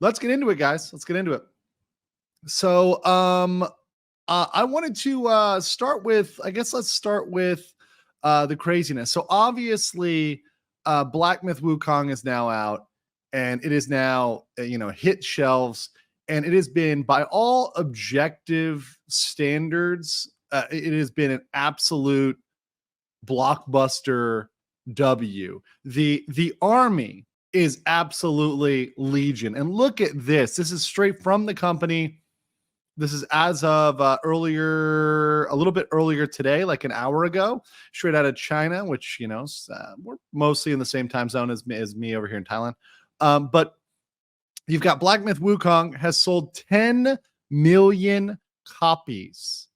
let's get into it, guys. Let's get into it. So, I wanted to start with, I guess let's start with the craziness. So obviously, Black Myth Wukong is now out, and it is now, hit shelves, and it has been, by all objective standards, it has been an absolute blockbuster W. The army is absolutely legion. And look at this. This is straight from the company. This is as of a little bit earlier today, like an hour ago, straight out of China, which, we're mostly in the same time zone as me over here in Thailand. But you've got Black Myth Wukong has sold 10 million copies.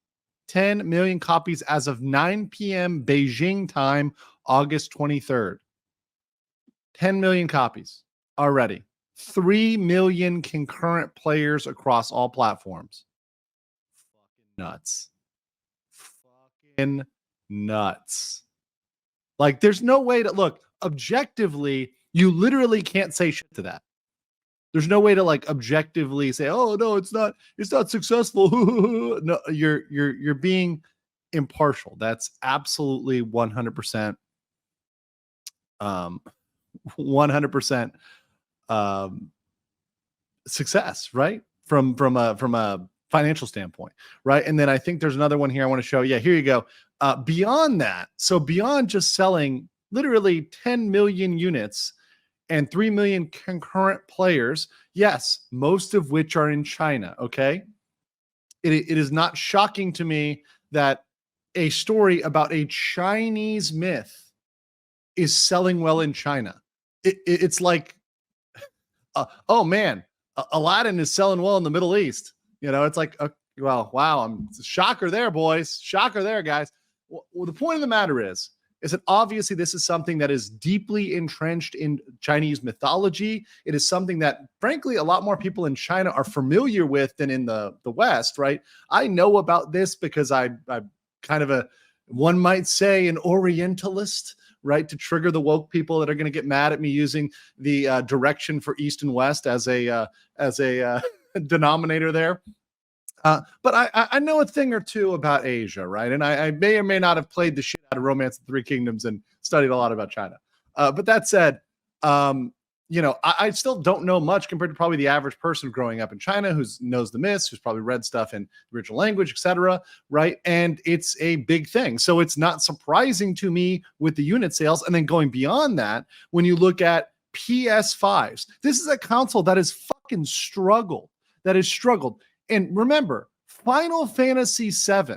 10 million copies as of 9 p.m. Beijing time, August 23rd. 10 million copies already. 3 million concurrent players across all platforms. Fucking nuts. Fucking nuts. Like, there's no way to look objectively. You literally can't say shit to that. There's no way to like objectively say, "Oh no, it's not successful." No, you're being impartial. That's absolutely 100%. 100% success, right? From a financial standpoint, right? And then I think there's another one here I want to show. Yeah, here you go. Beyond that, so beyond just selling literally 10 million units and 3 million concurrent players, yes, most of which are in China, okay? It is not shocking to me that a story about a Chinese myth is selling well in China. It's like, oh man, Aladdin is selling well in the Middle East. It's like, well, wow, it's a shocker there, boys. Shocker there, guys. Well, the point of the matter is that obviously this is something that is deeply entrenched in Chinese mythology. It is something that, frankly, a lot more people in China are familiar with than in the West, right? I know about this because I'm kind of one might say, an Orientalist, right? To trigger the woke people that are going to get mad at me using the direction for East and West as a denominator there. But I know a thing or two about Asia, right? And I may or may not have played the shit out of Romance of the Three Kingdoms and studied a lot about China. But that said, I still don't know much compared to probably the average person growing up in China who knows the myths, who's probably read stuff in the original language, etc. Right? And it's a big thing. So it's not surprising to me with the unit sales. And then going beyond that, when you look at PS5s, this is a console that has fucking struggled. And remember, Final Fantasy VII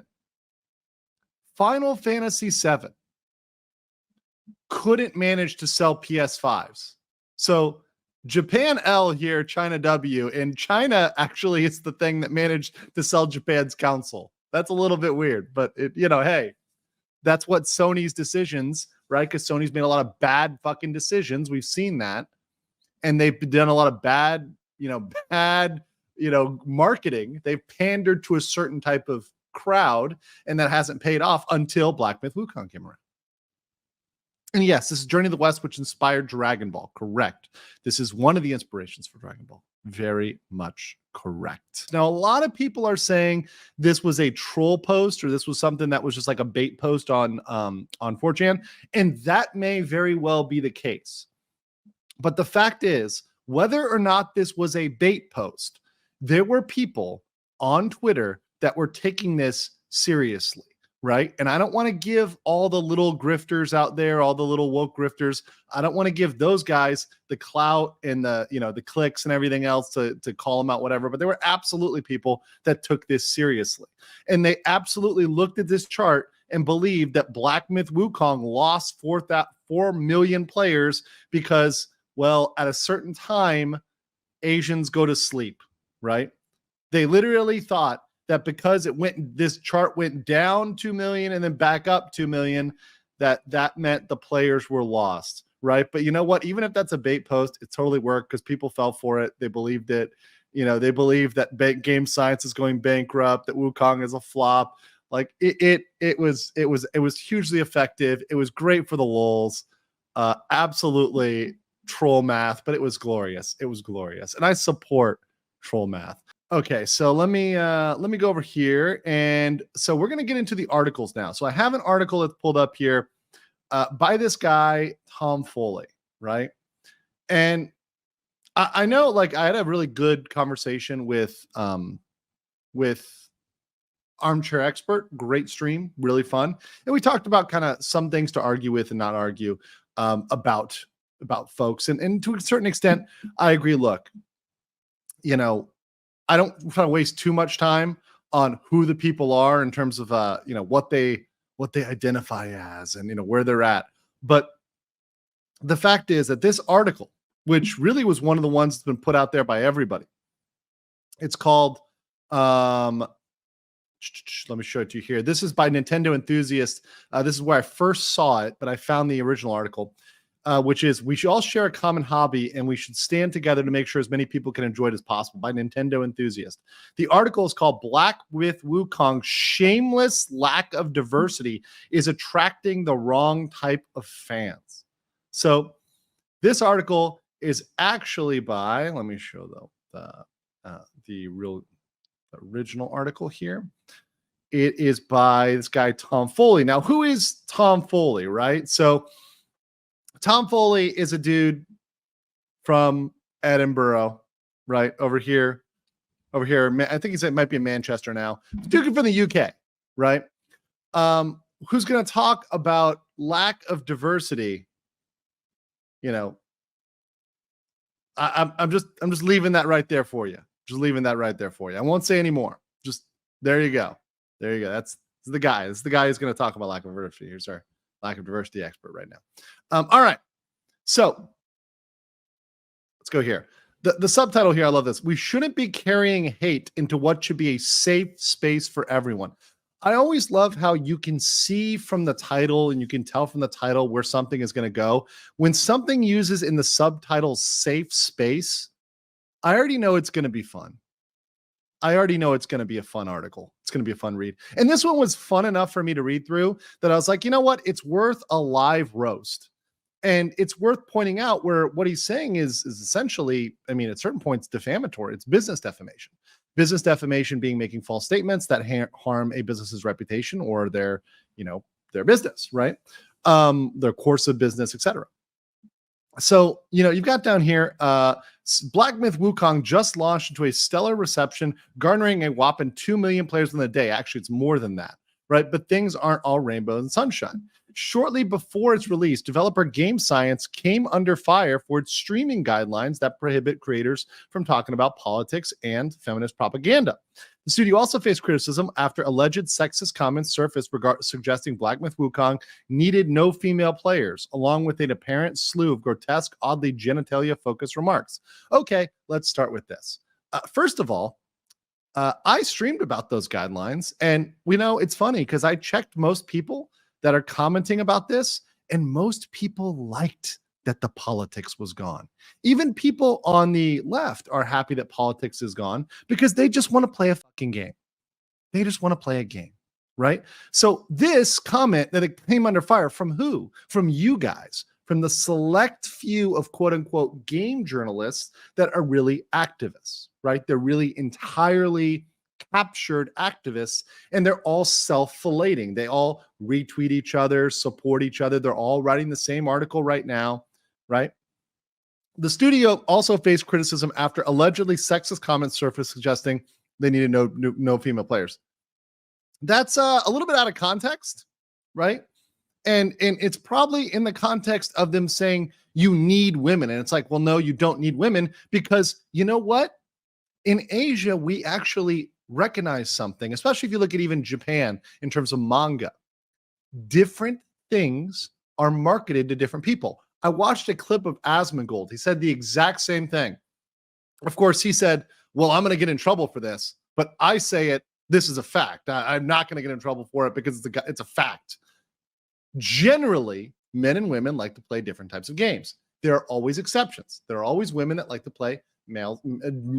couldn't manage to sell PS5s. So Japan L here, China W, and China actually is the thing that managed to sell Japan's console. That's a little bit weird, but hey, that's what Sony's decisions, right? Because Sony's made a lot of bad fucking decisions. We've seen that. And they've done a lot of bad marketing. They've pandered to a certain type of crowd, and that hasn't paid off until Black Myth Wukong came around. And yes, this is Journey to the West, which inspired Dragon Ball. Correct. This is one of the inspirations for Dragon Ball. Very much correct. Now, a lot of people are saying this was a troll post, or this was something that was just like a bait post on 4chan, and that may very well be the case. But the fact is, whether or not this was a bait post, there were people on Twitter that were taking this seriously, right? And I don't want to give all the little grifters out there, all the little woke grifters, I don't want to give those guys the clout and the clicks and everything else to call them out, whatever. But there were absolutely people that took this seriously. And they absolutely looked at this chart and believed that Black Myth Wukong lost 4 million players because, well, at a certain time, Asians go to sleep, right? They literally thought that because this chart went down 2 million and then back up 2 million, that meant the players were lost, right? But you know what? Even if that's a bait post, it totally worked because people fell for it. They believed it. They believe that Game Science is going bankrupt, that Wukong is a flop. Like it was hugely effective. It was great for the lulz. Absolutely troll math, but it was glorious. It was glorious. And I support troll math. Okay, so let me go over here. And so we're going to get into the articles now. So I have an article that's pulled up here by this guy, Tom Foley, right? And I know, like, I had a really good conversation with Armchair Expert. Great stream, really fun. And we talked about kind of some things to argue with and not argue about folks. And to a certain extent, I agree. Look, I don't try to waste too much time on who the people are in terms of what they identify as and where they're at. But the fact is that this article, which really was one of the ones that's been put out there by everybody, it's called let me show it to you here. This is by Nintendo Enthusiast. This is where I first saw it, but I found the original article, which is "We should all share a common hobby and we should stand together to make sure as many people can enjoy it as possible," by Nintendo Enthusiast. The article is called "Black with Wukong, Shameless Lack of Diversity is Attracting the Wrong Type of Fans." So this article is actually by, let me show the real original article here. It is by this guy, Tom Foley. Now, who is Tom Foley, right? So Tom Foley is a dude from Edinburgh, right? Over here. I think it might be in Manchester now. Dude from the UK, right? Who's going to talk about lack of diversity? I'm just leaving that right there for you. Just leaving that right there for you. I won't say any more. Just there you go. There you go. That's the guy. That's the guy who's going to talk about lack of diversity. Here's our lack of diversity expert right now. All right. So let's go here. The subtitle here, I love this. "We shouldn't be carrying hate into what should be a safe space for everyone." I always love how you can see from the title and you can tell from the title where something is going to go. When something uses in the subtitle "safe space," I already know it's going to be fun. I already know it's going to be a fun article. It's going to be a fun read. And this one was fun enough for me to read through that I was like, you know what? It's worth a live roast. And it's worth pointing out where what he's saying is essentially, I mean, at certain points, defamatory. It's business defamation. Business defamation being making false statements that harm a business's reputation or their business, right? Their course of business, etc. So, you've got down here, Black Myth Wukong just launched into a stellar reception, garnering a whopping 2 million players in the day. Actually, it's more than that, right? But things aren't all rainbows and sunshine. Shortly before its release, developer Game Science came under fire for its streaming guidelines that prohibit creators from talking about politics and feminist propaganda. The studio also faced criticism after alleged sexist comments surfaced suggesting Black Myth Wukong needed no female players, along with an apparent slew of grotesque, oddly genitalia-focused remarks. Okay, let's start with this. First of all, I streamed about those guidelines, and it's funny because I checked most people that are commenting about this, and most people liked that the politics was gone. Even people on the left are happy that politics is gone because they just want to play a fucking game. They just want to play a game, right? So this comment that it came under fire from who? From you guys, from the select few of quote unquote game journalists that are really activists, right? They're really entirely captured activists, and they're all self-filleting. They all retweet each other, support each other. They're all writing the same article right now, right? The studio also faced criticism after allegedly sexist comments surfaced suggesting they needed no female players. That's a little bit out of context, right? And it's probably in the context of them saying you need women. And it's like, well, no, you don't need women, because you know what? In Asia, we actually recognize something, especially if you look at even Japan in terms of manga. Different things are marketed to different people. I watched a clip of Asmongold. He said the exact same thing. Of course, he said, well, I'm going to get in trouble for this, but I say it, this is a fact. I'm not going to get in trouble for it because it's a fact. Generally, men and women like to play different types of games. There are always exceptions. There are always women that like to play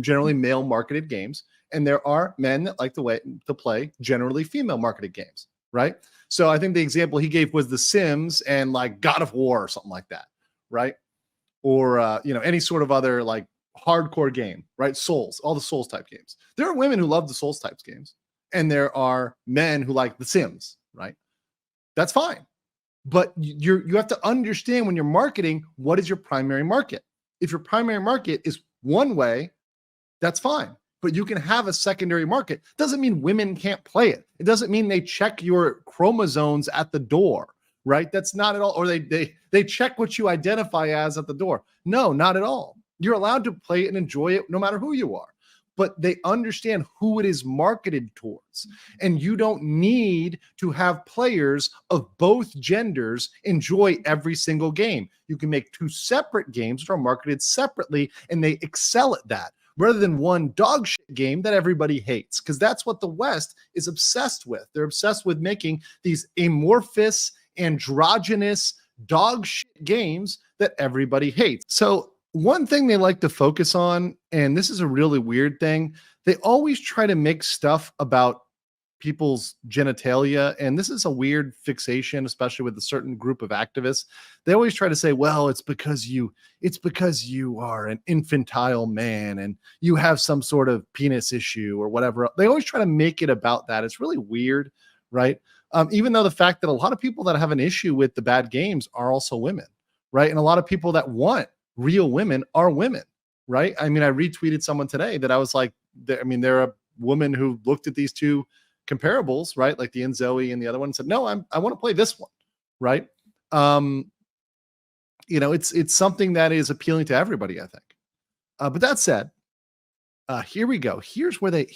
generally male marketed games, and there are men that like to play generally female marketed games, right? So I think the example he gave was The Sims and like God of War or something like that, right? or any sort of other like hardcore game, right? Souls, all the Souls type games. There are women who love the Souls types games, and there are men who like the Sims, right? That's fine. But you have to understand when you're marketing, what is your primary market? If your primary market is one way, that's fine. But you can have a secondary market. Doesn't mean women can't play it. It doesn't mean they check your chromosomes at the door, right? That's not at all. Or they check what you identify as at the door. No, not at all. You're allowed to play it and enjoy it no matter who you are. But they understand who it is marketed towards. And you don't need to have players of both genders enjoy every single game. You can make two separate games that are marketed separately, and they excel at that, rather than one dog shit game that everybody hates, because that's what the West is obsessed with. They're obsessed with making these amorphous, androgynous dog shit games that everybody hates. So one thing they like to focus on, and this is a really weird thing, they always try to make stuff about people's genitalia, and this is a weird fixation, especially with a certain group of activists. They always try to say, well, it's because you are an infantile man and you have some sort of penis issue or whatever. They always try to make it about that. It's really weird, right? Even though the fact that a lot of people that have an issue with the bad games are also women, right? And a lot of people that want real women are women, right? I mean, I retweeted someone today that I was like, they're a woman who looked at these two comparables, right? Like the Zoe and the other one, and said, no, I want to play this one, right? It's something that is appealing to everybody, I think. But that said, here we go. Here's where they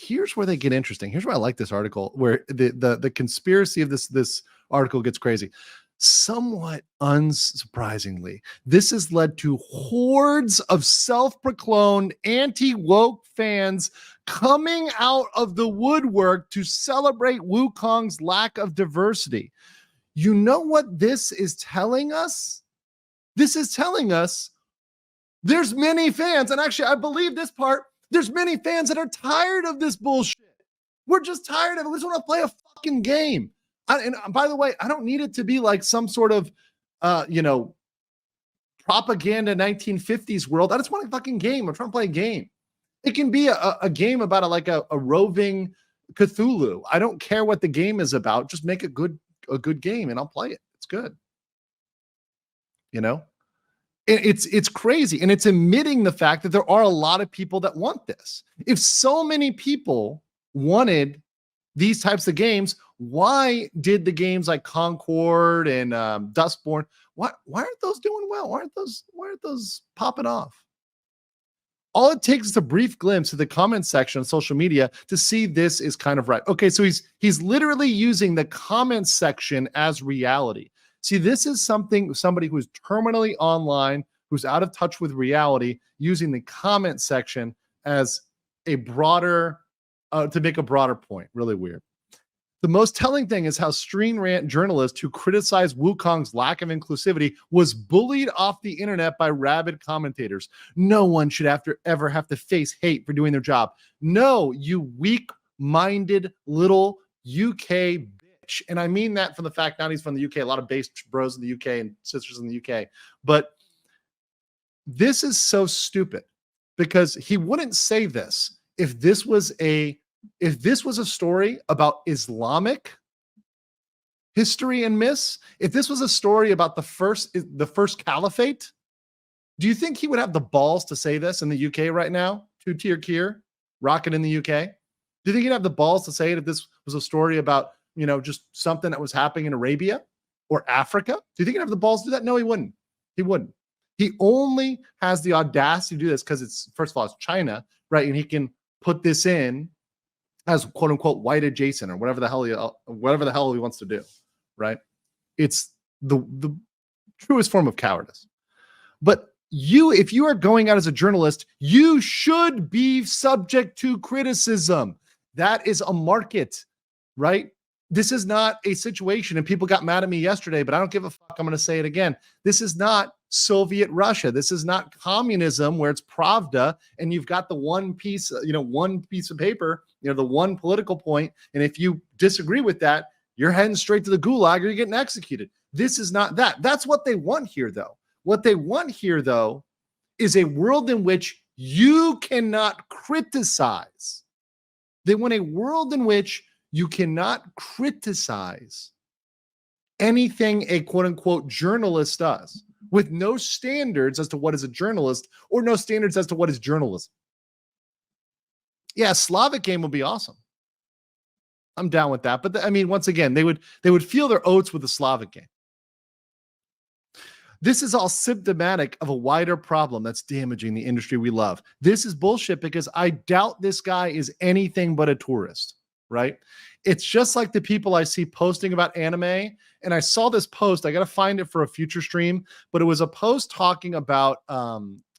get interesting. Here's why I like this article, where the conspiracy of this article gets crazy. Somewhat unsurprisingly, this has led to hordes of self-proclaimed anti-woke fans coming out of the woodwork to celebrate Wukong's lack of diversity. You know what this is telling us? This is telling us there's many fans, and actually I believe this part, there's many fans that are tired of this bullshit. We're just tired of it. We just want to play a fucking game. And by the way, I don't need it to be like some sort of, propaganda 1950s world. I just want a fucking game. I'm trying to play a game. It can be a game about a roving Cthulhu. I don't care what the game is about. Just make a good game and I'll play it. It's good. It's crazy. And it's admitting the fact that there are a lot of people that want this. If so many people wanted these types of games, why did the games like Concord and Dustborne, why aren't those doing well? Why aren't those popping off? All it takes is a brief glimpse of the comment section on social media to see this is kind of right. Okay, so he's literally using the comment section as reality. See, this is somebody who's terminally online, who's out of touch with reality, using the comment section as a broader, to make a broader point. Really weird. The most telling thing is how Screen Rant journalist who criticized Wukong's lack of inclusivity was bullied off the internet by rabid commentators. No one should ever have to face hate for doing their job. No, you weak-minded little UK bitch. And I mean that from the fact now he's from the UK, a lot of base bros in the UK and sisters in the UK. But this is so stupid because he wouldn't say this if this was a story about Islamic history and myths, if this was a story about the first caliphate, do you think he would have the balls to say this in the UK right now? Two-tier Kier, rocking in the UK. Do you think he'd have the balls to say it if this was a story about, just something that was happening in Arabia or Africa? Do you think he'd have the balls to do that? No, he wouldn't. He wouldn't. He only has the audacity to do this because it's, first of all, it's China, right? And he can put this in as quote unquote white adjacent or whatever the hell he wants to do, right? It's the truest form of cowardice. But if you are going out as a journalist, you should be subject to criticism. That is a market, right? This is not a situation, and people got mad at me yesterday, but I don't give a fuck. I'm going to say it again. This is not Soviet Russia. This is not communism where it's Pravda and you've got the one piece of paper, the one political point. And if you disagree with that, you're heading straight to the gulag or you're getting executed. This is not that. That's what they want here, though. What they want here, though, is a world in which you cannot criticize. They want a world in which you cannot criticize anything a quote unquote journalist does, with no standards as to what is a journalist or no standards as to what is journalism. Yeah, a Slavic game would be awesome. I'm down with that. But I mean, once again, they would feel their oats with the Slavic game. This is all symptomatic of a wider problem that's damaging the industry we love. This is bullshit because I doubt this guy is anything but a tourist, right? It's just like the people I see posting about anime. And I saw this post, I got to find it for a future stream, but it was a post talking about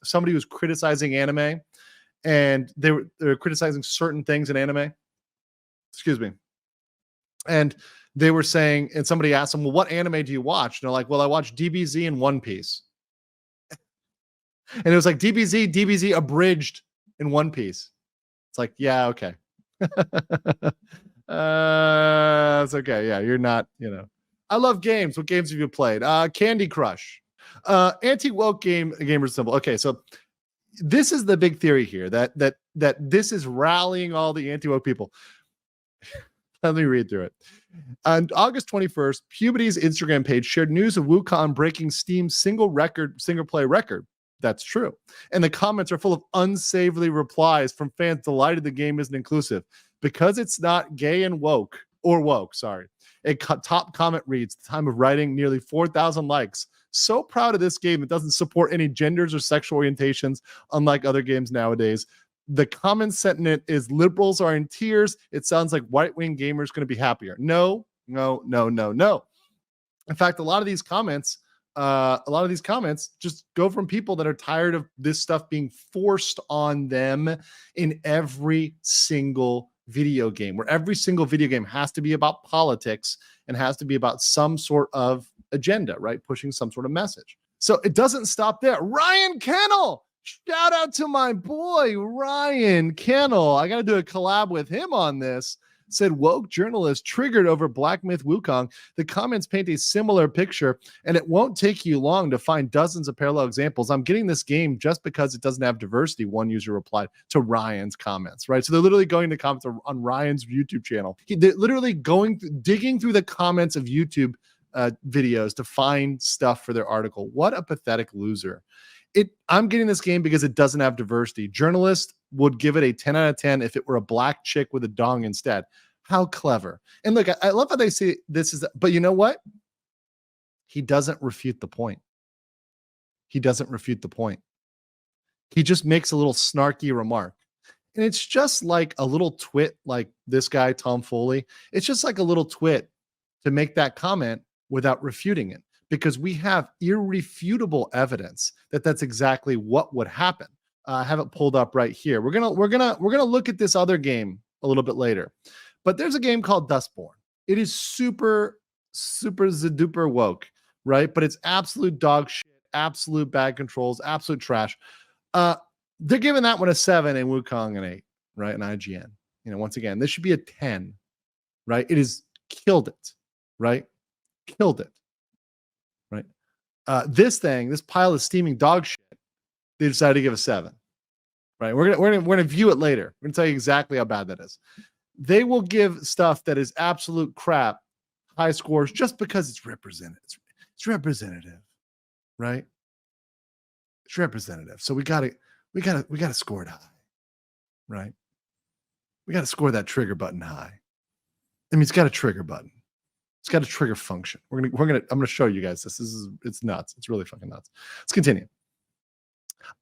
somebody who was criticizing anime, and they were criticizing certain things in anime. Excuse me. And they were saying, and somebody asked them, well, what anime do you watch? And they're like, well, I watch DBZ and One Piece. And it was like DBZ abridged in One Piece. It's like, yeah, okay. It's okay. Yeah, you're not, I love games. What games have you played? Candy Crush. Anti-woke gamer symbol. Okay, so this is the big theory here, that this is rallying all the anti-woke people. Let me read through it. On August 21st, Puberty's Instagram page shared news of Wukong breaking Steam's single play record. That's true. And the comments are full of unsavory replies from fans delighted the game isn't inclusive because it's not gay and woke. A top comment reads, the time of writing, nearly 4,000 likes. So proud of this game. It doesn't support any genders or sexual orientations, unlike other games nowadays. The common sentiment is liberals are in tears. It sounds like right-wing gamers going to be happier. No. In fact, a lot of these comments just go from people that are tired of this stuff being forced on them in every single video game, where every single video game has to be about politics and has to be about some sort of agenda, right? Pushing some sort of message. So it doesn't stop there. Ryan Kennel. Shout out to my boy, Ryan Kennel. I got to do a collab with him on this. Said woke journalist triggered over Black Myth Wukong. The comments paint a similar picture, and it won't take you long to find dozens of parallel examples. I'm getting this game just because it doesn't have diversity, one user replied to Ryan's comments, right? So they're literally going to comments on Ryan's YouTube channel. They're literally digging through the comments of YouTube videos to find stuff for their article. What a pathetic loser. I'm getting this game because it doesn't have diversity. Journalists would give it a 10 out of 10 if it were a black chick with a dong instead. How clever. And look, I love how they say this is, but you know what? He doesn't refute the point. He doesn't refute the point. He just makes a little snarky remark. And it's just like a little twit, like this guy, Tom Foley. It's just like a little twit to make that comment without refuting it, because we have irrefutable evidence that that's exactly what would happen. I have it pulled up right here. We're gonna look at this other game a little bit later, but there's a game called Dustborne. It is super duper woke, right? But it's absolute dog shit, absolute bad controls, absolute trash. They're giving that one a 7 and Wukong an 8, right? And IGN. Once again, this should be a 10, right? It is killed it, right? Killed it. Right. This pile of steaming dog shit, they decided to give a 7. Right. We're gonna view it later. We're gonna tell you exactly how bad that is. They will give stuff that is absolute crap high scores just because it's representative. It's representative, right? It's representative. So we gotta score it high, right? We gotta score that trigger button high. I mean, it's got a trigger button. It's got a trigger function. I'm gonna show you guys this. It's nuts. It's really fucking nuts. Let's continue.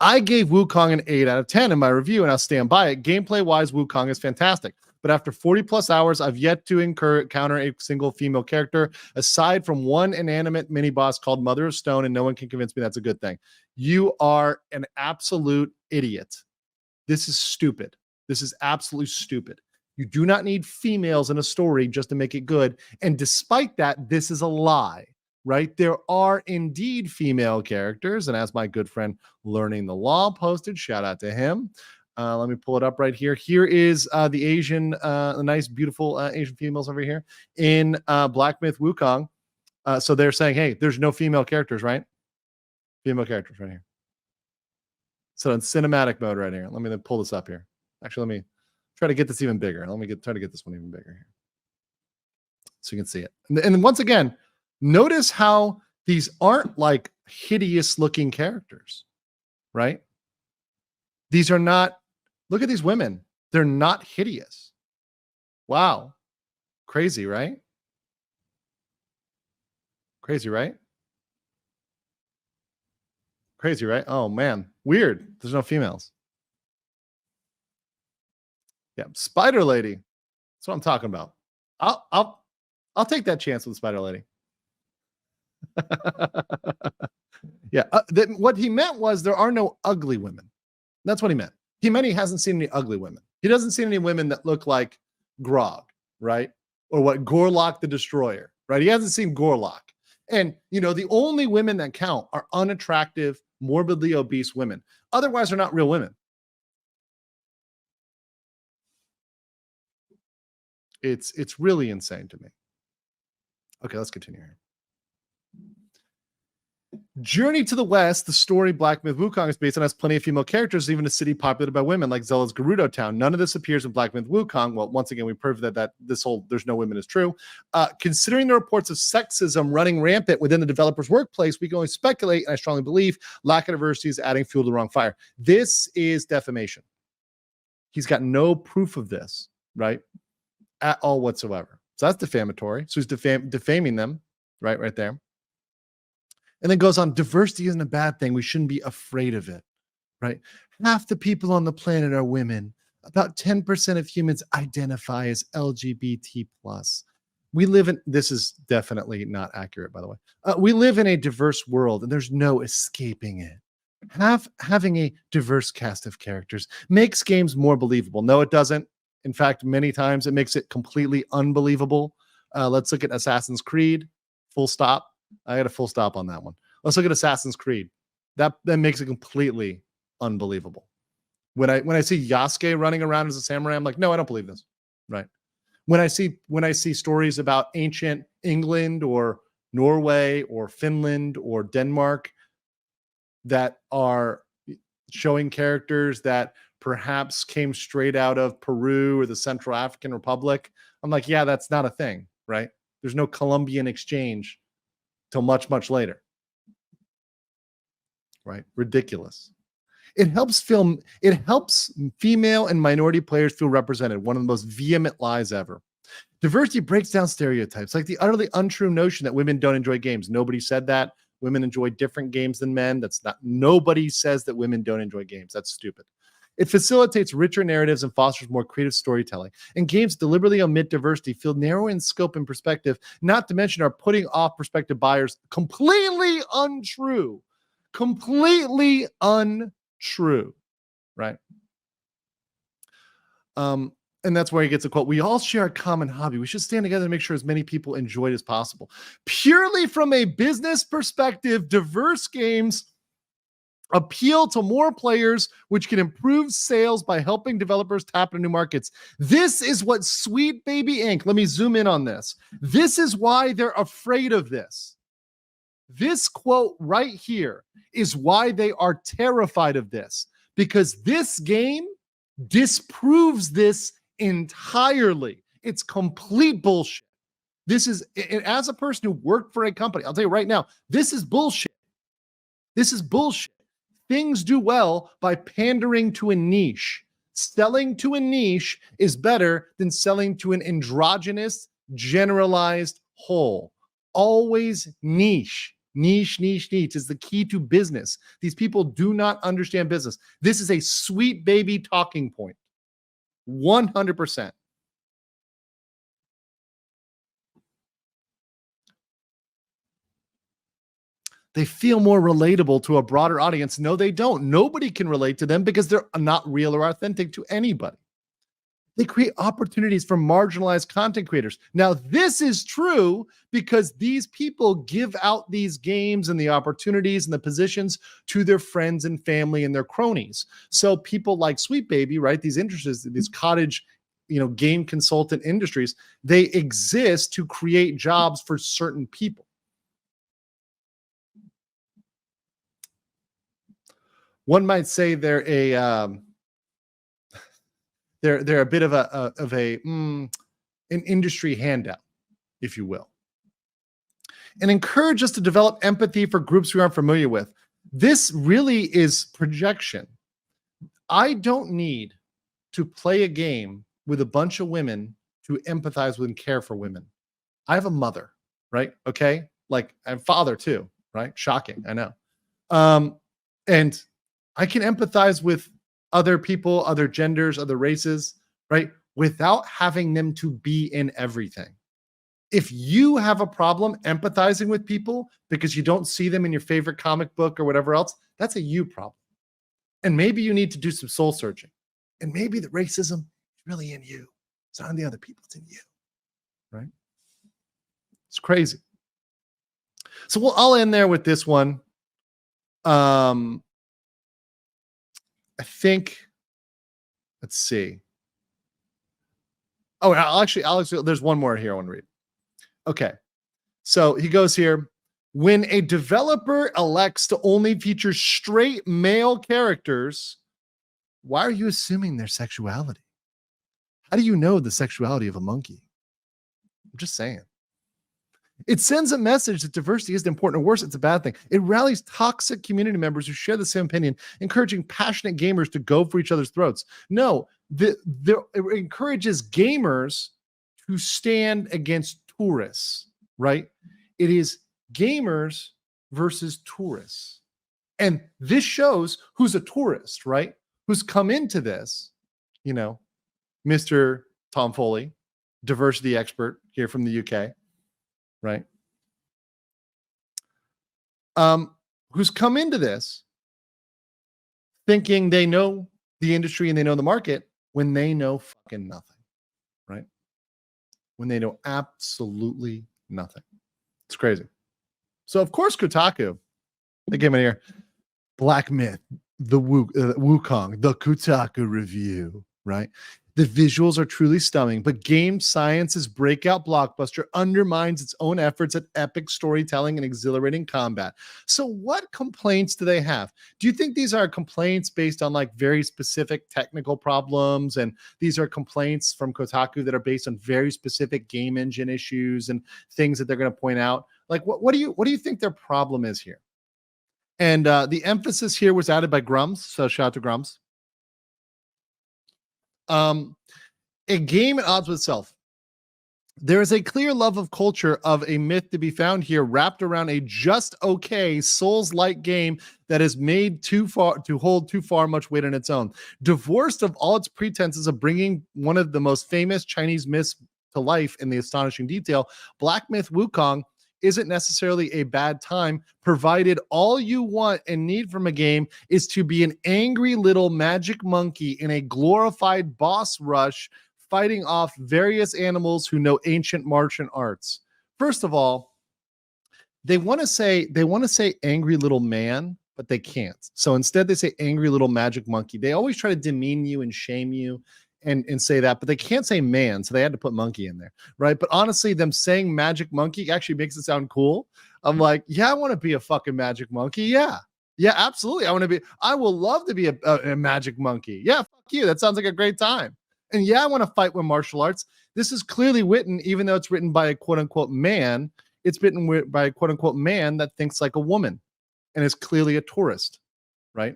I gave Wukong an 8 out of 10 in my review, and I'll stand by it. Gameplay wise, Wukong is fantastic. But after 40 plus hours, I've yet to encounter a single female character, aside from one inanimate mini boss called Mother of Stone, and no one can convince me that's a good thing. You are an absolute idiot. This is stupid. This is absolutely stupid. You do not need females in a story just to make it good. And despite that, this is a lie, right? There are indeed female characters. And as my good friend Learning the Law posted, shout out to him. Let me pull it up right here. Here is the Asian, the nice, beautiful Asian females over here in Black Myth Wukong. So they're saying, hey, there's no female characters, right? Female characters right here. So in cinematic mode right here. Let me pull this up here. Actually, let me try to get this even bigger. Let me try to get this one even bigger here, so you can see it. And once again, notice how these aren't like hideous looking characters, right? These are not. Look at these women. They're not hideous. Wow. Crazy, right? Crazy, right? Crazy, right? Oh man, weird. There's no females. Yeah, Spider Lady. That's what I'm talking about. I'll take that chance with Spider Lady. Yeah. What he meant was there are no ugly women. That's what he meant. He meant he hasn't seen any ugly women. He doesn't see any women that look like Grog, right? Or what Gorlock the Destroyer, right? He hasn't seen Gorlock. And, the only women that count are unattractive, morbidly obese women. Otherwise, they're not real women. It's really insane to me. Okay, let's continue here. Journey to the West, the story Black Myth Wukong is based on, has plenty of female characters, even a city populated by women like Zelda's Gerudo Town. None of this appears in Black Myth Wukong. Well, once again, we proved that this whole there's no women is true. Considering the reports of sexism running rampant within the developer's workplace, we can only speculate, and I strongly believe lack of diversity is adding fuel to the wrong fire. This is defamation. He's got no proof of this, right? At all whatsoever. So that's defamatory. So he's defaming them, right there. And then goes on, diversity isn't a bad thing. We shouldn't be afraid of it, right? Half the people on the planet are women. About 10% of humans identify as LGBT+. We live in, this is definitely not accurate, by the way. We live in a diverse world, and there's no escaping it. Having a diverse cast of characters makes games more believable. No, it doesn't. In fact, many times it makes it completely unbelievable. Let's look at Assassin's Creed, full stop. I got a full stop on that one. Let's look at Assassin's Creed. That makes it completely unbelievable. When I see Yasuke running around as a samurai, I'm like, no, I don't believe this. Right? When I see stories about ancient England or Norway or Finland or Denmark that are showing characters that perhaps came straight out of Peru or the Central African Republic, I'm like, yeah, that's not a thing, right? There's no Columbian exchange till much, much later. Right? Ridiculous. It helps female and minority players feel represented. One of the most vehement lies ever. Diversity breaks down stereotypes, like the utterly untrue notion that women don't enjoy games. Nobody said that. Women enjoy different games than men. Nobody says that women don't enjoy games. That's stupid. It facilitates richer narratives and fosters more creative storytelling. And games deliberately omit diversity, feel narrow in scope and perspective, not to mention are putting off prospective buyers. Completely untrue. Completely untrue. Right? And that's where he gets a quote. We all share a common hobby. We should stand together and make sure as many people enjoy it as possible. Purely from a business perspective, diverse games appeal to more players, which can improve sales by helping developers tap into new markets. This is what Sweet Baby Inc. Let me zoom in on this. This is why they're afraid of this. This quote right here is why they are terrified of this, because this game disproves this entirely. It's complete bullshit. This is, as a person who worked for a company, I'll tell you right now, this is bullshit. This is bullshit. Things do well by pandering to a niche. Selling to a niche is better than selling to an androgynous, generalized whole. Always niche. Niche is the key to business. These people do not understand business. This is a Sweet Baby talking point. 100%. They feel more relatable to a broader audience. No, they don't. Nobody can relate to them because they're not real or authentic to anybody. They create opportunities for marginalized content creators. Now, this is true because these people give out these games and the opportunities and the positions to their friends and family and their cronies. So people like Sweet Baby, right? These industries, these cottage, game consultant industries, they exist to create jobs for certain people. one might say they're a they're a bit of an industry handout, if you will, and encourage us to develop empathy for groups we aren't familiar with. This really is projection. I don't need to play a game with a bunch of women to empathize with and care for women. I have a mother, right? Okay. Like I have a father too, right? Shocking. I know. And I can empathize with other people, other genders, other races, right? Without having them to be in everything. If you have a problem empathizing with people because you don't see them in your favorite comic book or whatever else, that's a you problem. And maybe you need to do some soul searching. And maybe the racism is really in you. It's not in the other people, it's in you. Right? It's crazy. So I'll end there with this one. I think, let's see. Oh, Alex, there's one more here I want to read. Okay. So he goes here. When a developer elects to only feature straight male characters, why are you assuming their sexuality? How do you know the sexuality of a monkey? I'm just saying. It sends a message that diversity isn't important, or worse, it's a bad thing. It rallies toxic community members who share the same opinion, encouraging passionate gamers to go for each other's throats. No, it encourages gamers to stand against tourists, right? It is gamers versus tourists. And this shows who's a tourist, right? Who's come into this, Mr. Tom Foley, diversity expert here from the UK, right? Who's come into this thinking they know the industry and they know the market when they know fucking nothing, right? When they know absolutely nothing. It's crazy. So, of course, Kotaku, they came in here. Black Myth, the Wukong, the Kotaku review, right? The visuals are truly stunning, but Game Science's breakout blockbuster undermines its own efforts at epic storytelling and exhilarating combat. So what complaints do they have? Do you think these are complaints based on like very specific technical problems, and these are complaints from Kotaku that are based on very specific game engine issues and things that they're going to point out? Like what do you think their problem is here? And the emphasis here was added by Grums, so shout out to Grums. A game at odds with itself. There is a clear love of culture of a myth to be found here, wrapped around a just okay Souls-like game that is made too far to hold too far much weight on its own. Divorced of all its pretenses of bringing one of the most famous Chinese myths to life in the astonishing detail, Black Myth Wukong isn't necessarily a bad time, provided all you want and need from a game is to be an angry little magic monkey in a glorified boss rush, fighting off various animals who know ancient martial arts. First of all, they want to say angry little man, but they can't. So instead they say angry little magic monkey. They always try to demean you and shame you and say that, but they can't say man, so they had to put monkey in there, right? But honestly, them saying magic monkey actually makes it sound cool. I'm like, yeah, I want to be a fucking magic monkey. Yeah, absolutely. I will love to be a magic monkey. Yeah, fuck you. That sounds like a great time. And yeah, I want to fight with martial arts. This is clearly written, even though it's written by a quote unquote man, it's written by a quote unquote man that thinks like a woman and is clearly a tourist, right?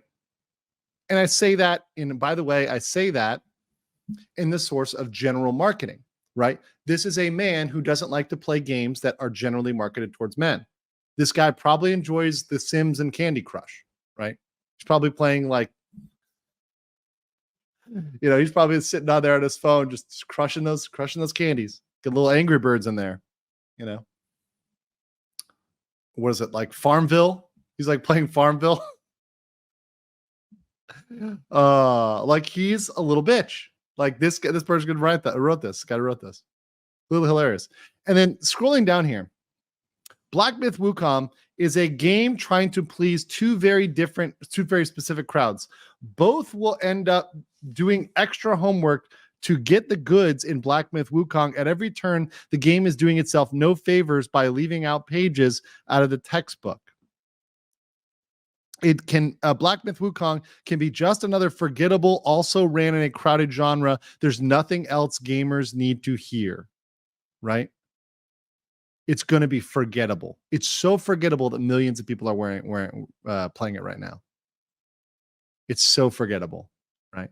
And I say that by the way, I say that in the source of general marketing, right? This is a man who doesn't like to play games that are generally marketed towards men. This guy probably enjoys The Sims and Candy Crush, right? He's probably playing like, he's probably sitting out there on his phone, just crushing those candies. Get little Angry Birds in there, What is it, like Farmville? He's like playing Farmville. Like he's a little bitch. Like this person could wrote this. Guy wrote this. A little hilarious. And then scrolling down here, Black Myth Wukong is a game trying to please two very specific crowds. Both will end up doing extra homework to get the goods in Black Myth Wukong. At every turn, the game is doing itself no favors by leaving out pages out of the textbook. It can Black Myth Wukong can be just another forgettable, also ran in a crowded genre. There's nothing else gamers need to hear, right? It's going to be forgettable. It's so forgettable that millions of people are playing it right now. It's so forgettable, right?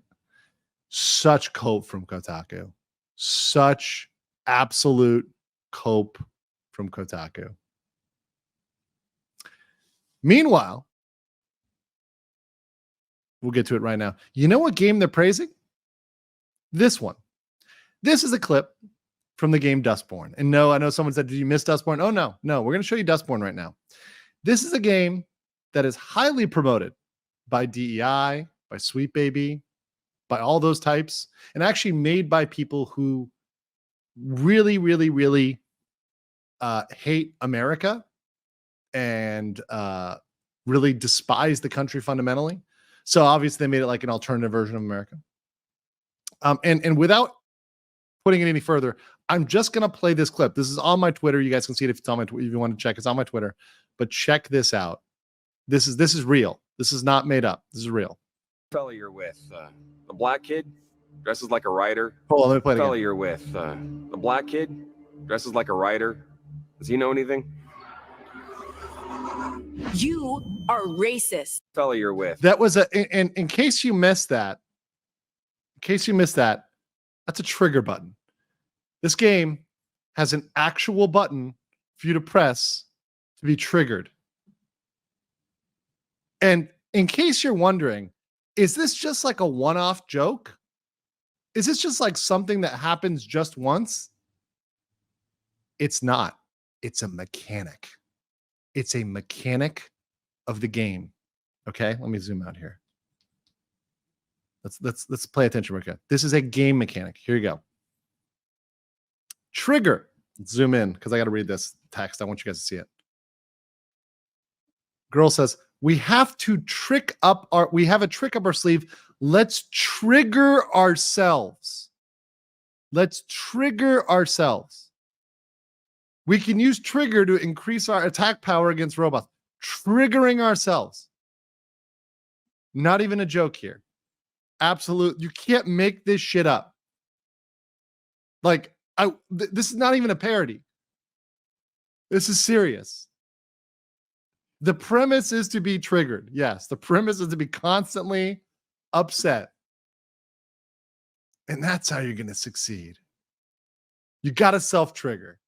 Such cope from Kotaku. Such absolute cope from Kotaku. Meanwhile, we'll get to it right now. You know what game they're praising? This one. This is a clip from the game Dustborne. And no, I know someone said, did you miss Dustborne? Oh, no. We're going to show you Dustborne right now. This is a game that is highly promoted by DEI, by Sweet Baby, by all those types, and actually made by people who really, really, really hate America and really despise the country fundamentally. So obviously they made it like an alternative version of America. And without putting it any further, I'm just going to play this clip. This is on my Twitter. You guys can see it if it's on my Twitter. If you want to check, it's on my Twitter. But check this out. This is real. This is not made up. This is real. Fella you're with, the black kid dresses like a writer. Hold on, let me play it Fella again. you're with, the black kid dresses like a writer. Does he know anything? You are racist. Fella you're with. That was in case you missed that. In case you missed that, that's a trigger button. This game has an actual button for you to press to be triggered. And in case you're wondering, is this just like a one-off joke? Is this just like something that happens just once? It's not. It's a mechanic. It's a mechanic of the game. Okay, let me zoom out here. Let's pay attention. Okay, this is a game mechanic. Here you go. Trigger. Let's zoom in because I got to read this text. I want you guys to see it. Girl says, we have a trick up our sleeve. Let's trigger ourselves. Let's trigger ourselves. We can use trigger to increase our attack power against robots. Triggering ourselves. Not even a joke here. Absolute. You can't make this shit up. Like, this is not even a parody. This is serious. The premise is to be triggered. Yes, the premise is to be constantly upset. And that's how you're going to succeed. You got to self-trigger.